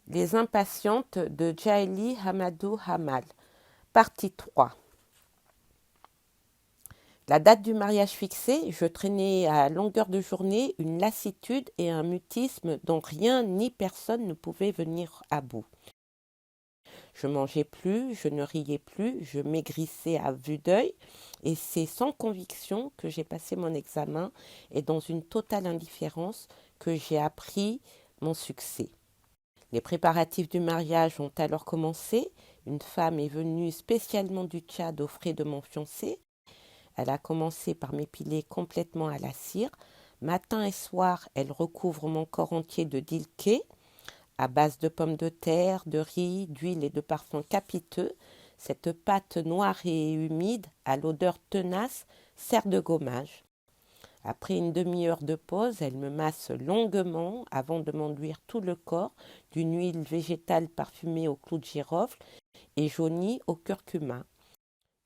Les impatientes de Djaïli Hamadou Hamal, partie 3. La date du mariage fixée, je traînais à longueur de journée une lassitude et un mutisme dont rien ni personne ne pouvait venir à bout. Je mangeais plus, je ne riais plus, je maigrissais à vue d'œil, et c'est sans conviction que j'ai passé mon examen et dans une totale indifférence que j'ai appris mon succès. Les préparatifs du mariage ont alors commencé. Une femme est venue spécialement du Tchad aux frais de mon fiancé. Elle a commencé par m'épiler complètement à la cire. Matin et soir, elle recouvre mon corps entier de dilké, à base de pommes de terre, de riz, d'huile et de parfums capiteux. Cette pâte noire et humide, à l'odeur tenace, sert de gommage. Après une demi-heure de pause, elle me masse longuement avant de m'enduire tout le corps d'une huile végétale parfumée au clou de girofle et jaunie au curcuma.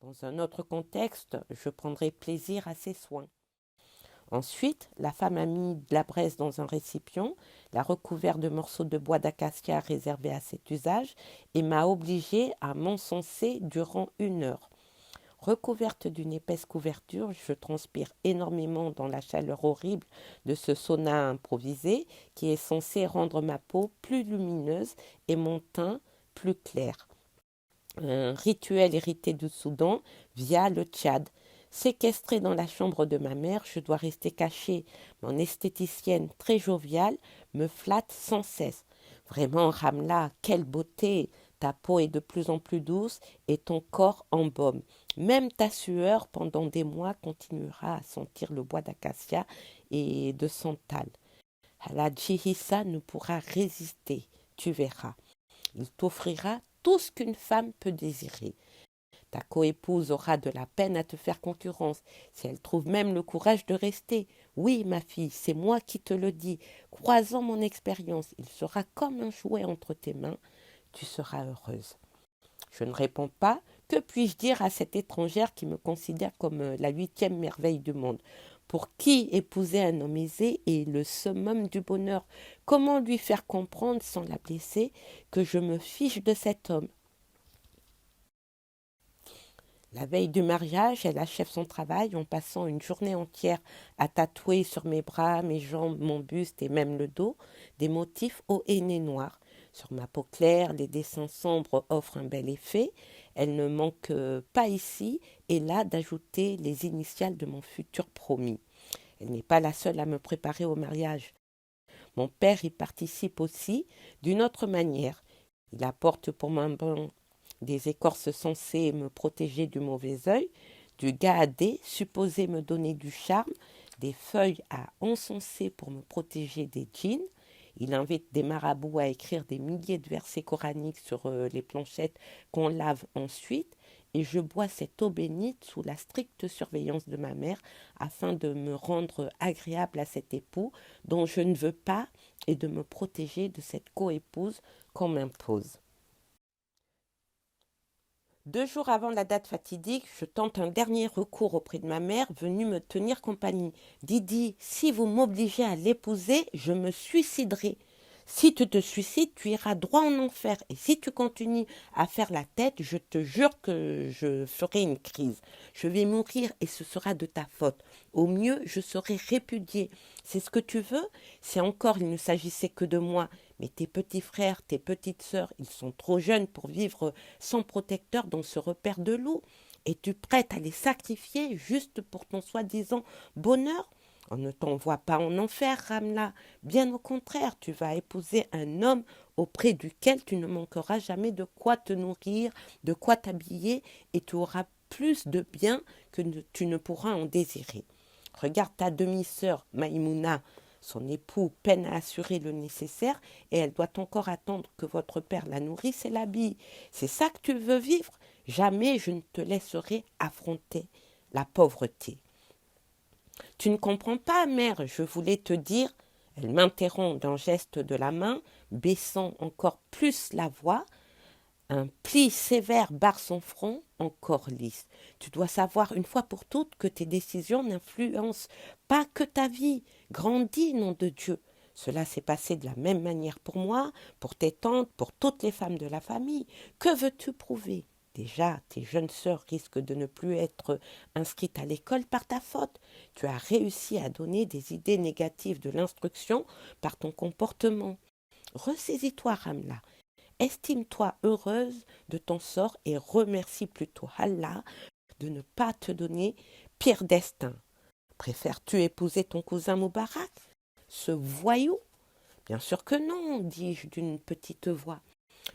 Dans un autre contexte, je prendrai plaisir à ces soins. Ensuite, la femme a mis de la braise dans un récipient, l'a recouvert de morceaux de bois d'acacia réservés à cet usage et m'a obligée à m'enfoncer durant 1 heure. Recouverte d'une épaisse couverture, je transpire énormément dans la chaleur horrible de ce sauna improvisé qui est censé rendre ma peau plus lumineuse et mon teint plus clair. Un rituel hérité du Soudan via le Tchad. Séquestrée dans la chambre de ma mère, je dois rester cachée. Mon esthéticienne très joviale me flatte sans cesse. Vraiment, Ramla, quelle beauté! Ta peau est de plus en plus douce et ton corps en baume. Même ta sueur pendant des mois continuera à sentir le bois d'acacia et de santal. Haladji Hissa ne pourra résister, tu verras. Il t'offrira tout ce qu'une femme peut désirer. Ta coépouse aura de la peine à te faire concurrence, si elle trouve même le courage de rester. Oui, ma fille, c'est moi qui te le dis. Croisant mon expérience, il sera comme un jouet entre tes mains. Tu seras heureuse. Je ne réponds pas. Que puis-je dire à cette étrangère qui me considère comme la 8e merveille du monde? Pour qui épouser un homme aisé est le summum du bonheur? Comment lui faire comprendre, sans la blesser, que je me fiche de cet homme? La veille du mariage, elle achève son travail en passant une journée entière à tatouer sur mes bras, mes jambes, mon buste et même le dos des motifs au henné noir. Sur ma peau claire, les dessins sombres offrent un bel effet. Elle ne manque pas ici et là d'ajouter les initiales de mon futur promis. Elle n'est pas la seule à me préparer au mariage. Mon père y participe aussi d'une autre manière. Il apporte pour ma main des écorces censées me protéger du mauvais œil, du gaadé supposé me donner du charme, des feuilles à encenser pour me protéger des djinns. Il invite des marabouts à écrire des milliers de versets coraniques sur les planchettes qu'on lave ensuite, et je bois cette eau bénite sous la stricte surveillance de ma mère afin de me rendre agréable à cet époux dont je ne veux pas et de me protéger de cette coépouse qu'on m'impose. 2 jours avant la date fatidique, je tente un dernier recours auprès de ma mère venue me tenir compagnie. Didi, si vous m'obligez à l'épouser, je me suiciderai. Si tu te suicides, tu iras droit en enfer. Et si tu continues à faire la tête, je te jure que je ferai une crise. Je vais mourir et ce sera de ta faute. Au mieux, je serai répudiée. C'est ce que tu veux? Si encore il ne s'agissait que de moi. Mais tes petits frères, tes petites sœurs, ils sont trop jeunes pour vivre sans protecteur dans ce repère de loups. Es-tu prête à les sacrifier juste pour ton soi-disant bonheur? On ne t'envoie pas en enfer, Ramla. Bien au contraire, tu vas épouser un homme auprès duquel tu ne manqueras jamais de quoi te nourrir, de quoi t'habiller, et tu auras plus de bien que tu ne pourras en désirer. Regarde ta demi-sœur, Maïmouna. Son époux peine à assurer le nécessaire et elle doit encore attendre que votre père la nourrisse et l'habille. C'est ça que tu veux vivre? Jamais je ne te laisserai affronter la pauvreté. Tu ne comprends pas, mère, je voulais te dire. Elle m'interrompt d'un geste de la main, baissant encore plus la voix. Un pli sévère barre son front, encore lisse. Tu dois savoir une fois pour toutes que tes décisions n'influencent pas que ta vie. Grandis, nom de Dieu. Cela s'est passé de la même manière pour moi, pour tes tantes, pour toutes les femmes de la famille. Que veux-tu prouver? Déjà, tes jeunes sœurs risquent de ne plus être inscrites à l'école par ta faute. Tu as réussi à donner des idées négatives de l'instruction par ton comportement. Ressaisis-toi, Ramla. Estime-toi heureuse de ton sort et remercie plutôt Allah de ne pas te donner pire destin. Préfères-tu épouser ton cousin Moubarak, ce voyou? Bien sûr que non, dis-je d'une petite voix,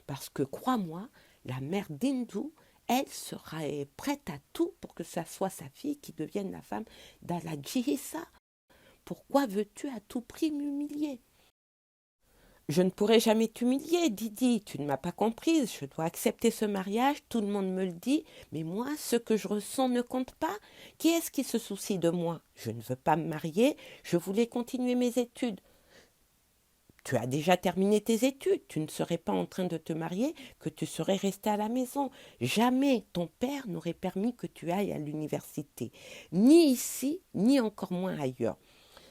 parce que crois-moi, la mère d'Hindou, elle sera prête à tout pour que ça soit sa fille qui devienne la femme d'Al-Jihissa. Pourquoi veux-tu à tout prix m'humilier? Je ne pourrai jamais t'humilier, Didi, tu ne m'as pas comprise, je dois accepter ce mariage, tout le monde me le dit, mais moi, ce que je ressens ne compte pas. Qui est-ce qui se soucie de moi? Je ne veux pas me marier, je voulais continuer mes études. Tu as déjà terminé tes études, tu ne serais pas en train de te marier, que tu serais resté à la maison. Jamais ton père n'aurait permis que tu ailles à l'université, ni ici, ni encore moins ailleurs.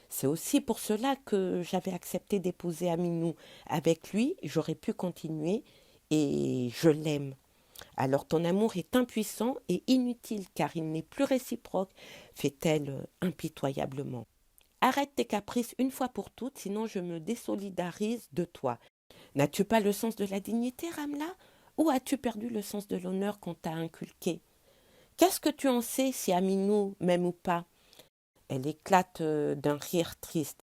C'est aussi pour cela que j'avais accepté d'épouser Aminou. Avec lui, j'aurais pu continuer et je l'aime. Alors ton amour est impuissant et inutile car il n'est plus réciproque, fait-elle impitoyablement. Arrête tes caprices une fois pour toutes, sinon je me désolidarise de toi. N'as-tu pas le sens de la dignité, Ramla? Ou as-tu perdu le sens de l'honneur qu'on t'a inculqué? Qu'est-ce que tu en sais si Aminou m'aime ou pas? Elle éclate d'un rire triste.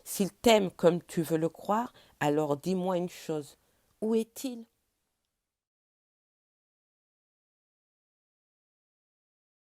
S'il t'aime comme tu veux le croire, alors dis-moi une chose. Où est-il?